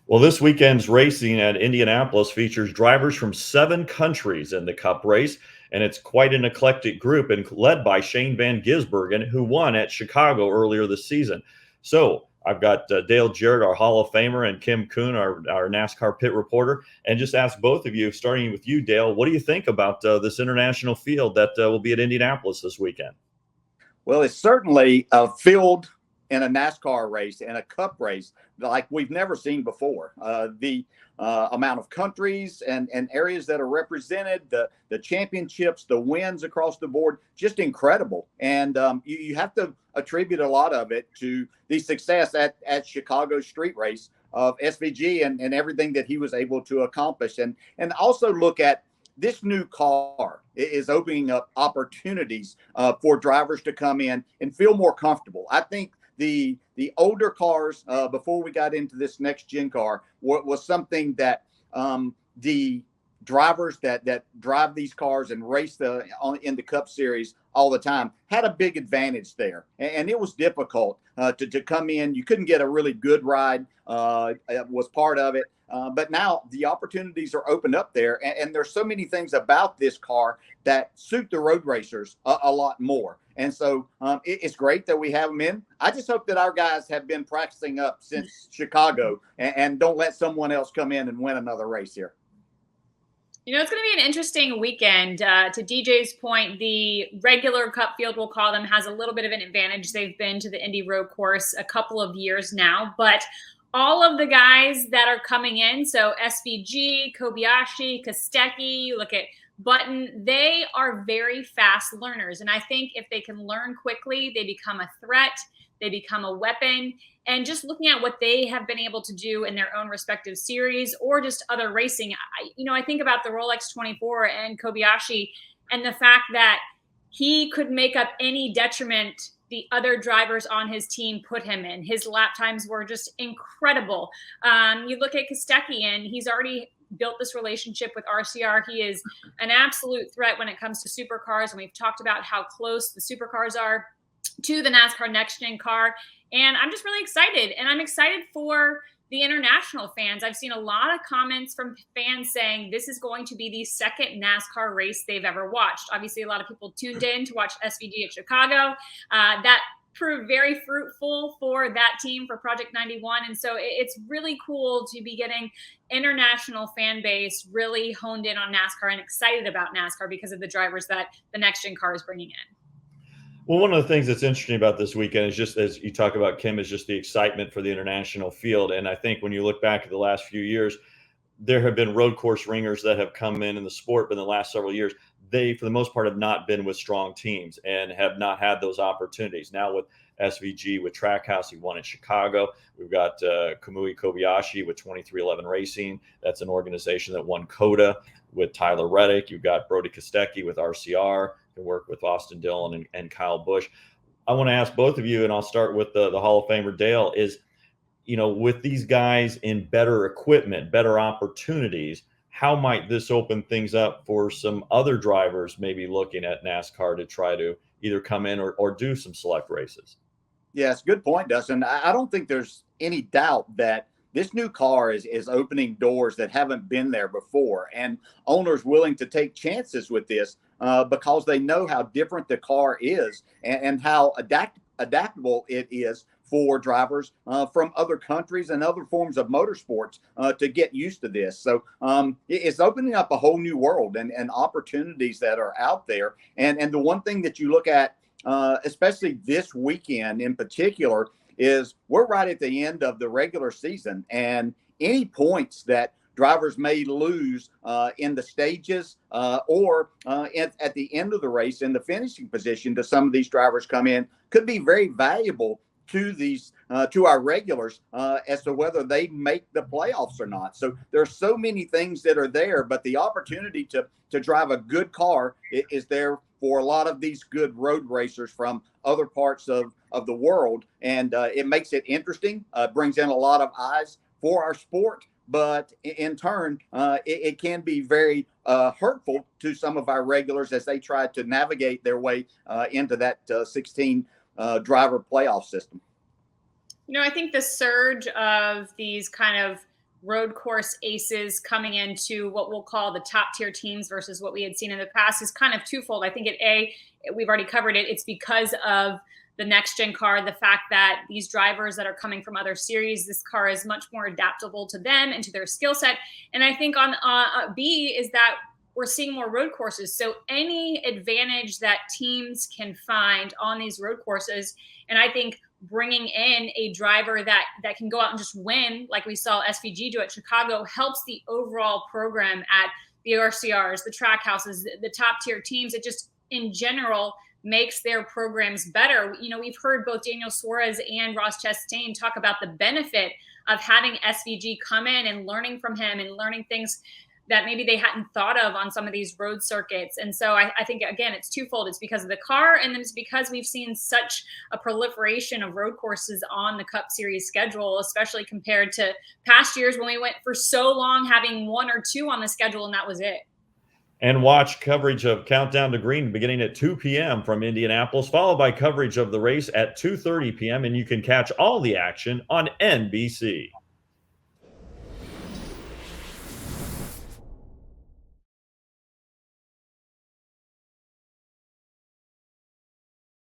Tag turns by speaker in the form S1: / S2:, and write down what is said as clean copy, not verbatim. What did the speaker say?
S1: Well, this weekend's racing at Indianapolis features drivers from 7 countries in the Cup race, and it's quite an eclectic group, and led by Shane Van Gisbergen, who won at Chicago earlier this season. So I've got Dale Jarrett, our Hall of Famer, and Kim Coon, our NASCAR pit reporter, and just ask both of you, starting with you, Dale, what do you think about this international field that will be at Indianapolis this weekend?
S2: Well, it's certainly a field in a NASCAR race and a Cup race like we've never seen before. The amount of countries and areas that are represented, the championships, the wins across the board, just incredible. And you have to attribute a lot of it to the success at Chicago street race of SVG and everything that he was able to accomplish. And also look at this new car is opening up opportunities for drivers to come in and feel more comfortable. I think the older cars before we got into this next gen car was something that the drivers that drive these cars and race in the Cup Series all the time had a big advantage there, and it was difficult to come in. You couldn't get a really good ride. Was part of it. But now the opportunities are opened up there, and there's so many things about this car that suit the road racers a lot more. And so it's great that we have them in. I just hope that our guys have been practicing up since Chicago and don't let someone else come in and win another race here.
S3: You know, it's going to be an interesting weekend. To DJ's point, the regular Cup field, we'll call them, has a little bit of an advantage. They've been to the Indy road course a couple of years now, but all of the guys that are coming in, so SVG, Kobayashi, Kostecki, you look at Button, they are very fast learners. And I think if they can learn quickly, they become a threat, they become a weapon. And just looking at what they have been able to do in their own respective series or just other racing, I think about the Rolex 24 and Kobayashi and the fact that he could make up any detriment the other drivers on his team put him in. His lap times were just incredible. You look at Kostecki, and he's already built this relationship with RCR. He is an absolute threat when it comes to supercars, and we've talked about how close the supercars are to the NASCAR Next Gen car. And I'm just really excited, and I'm excited for the international fans. I've seen a lot of comments from fans saying this is going to be the second NASCAR race they've ever watched. Obviously, a lot of people tuned in to watch SVG at Chicago. That proved very fruitful for that team, for Project 91. And so it's really cool to be getting international fan base really honed in on NASCAR and excited about NASCAR because of the drivers that the Next Gen car is bringing in.
S1: Well, one of the things that's interesting about this weekend is just, as you talk about, Kim, is just the excitement for the international field. And I think when you look back at the last few years, there have been road course ringers that have come in the sport, but in the last several years, they, for the most part, have not been with strong teams and have not had those opportunities. Now with SVG, with Trackhouse, he won in Chicago. We've got Kamui Kobayashi with 2311 Racing. That's an organization that won COTA with Tyler Reddick. You've got Brody Kostecki with RCR. Can work with Austin Dillon and Kyle Busch. I want to ask both of you, and I'll start with the Hall of Famer Dale, is, with these guys in better equipment, better opportunities, how might this open things up for some other drivers maybe looking at NASCAR to try to either come in or do some select races?
S2: Yes, good point, Dustin. I don't think there's any doubt that this new car is opening doors that haven't been there before, and owners willing to take chances with this because they know how different the car is and how adaptable it is for drivers from other countries and other forms of motorsports to get used to this. So it's opening up a whole new world and opportunities that are out there. And the one thing that you look at, especially this weekend in particular, is we're right at the end of the regular season, and any points that drivers may lose in the stages or at the end of the race in the finishing position to some of these drivers come in could be very valuable to these to our regulars as to whether they make the playoffs or not. So there's so many things that are there, but the opportunity to drive a good car is there for a lot of these good road racers from other parts of the world. And it makes it interesting, brings in a lot of eyes for our sport, but in turn, it can be very hurtful to some of our regulars as they try to navigate their way into that 16 driver playoff system.
S3: I think the surge of these kind of road course aces coming into what we'll call the top tier teams versus what we had seen in the past is kind of twofold. I think we've already covered it. It's because of the next gen car, the fact that these drivers that are coming from other series, this car is much more adaptable to them and to their skill set. And I think on B is that we're seeing more road courses. So any advantage that teams can find on these road courses, and I think bringing in a driver that can go out and just win, like we saw SVG do at Chicago, helps the overall program at the RCRs, the track houses, the top tier teams. It just, in general, makes their programs better. You know, we've heard both Daniel Suarez and Ross Chastain talk about the benefit of having SVG come in and learning from him and learning things that maybe they hadn't thought of on some of these road circuits. And so I think, again, it's twofold. It's because of the car, and then it's because we've seen such a proliferation of road courses on the Cup Series schedule, especially compared to past years when we went for so long having one or two on the schedule, and that was it.
S1: And watch coverage of Countdown to Green beginning at 2 p.m. from Indianapolis, followed by coverage of the race at 2:30 p.m. And you can catch all the action on NBC.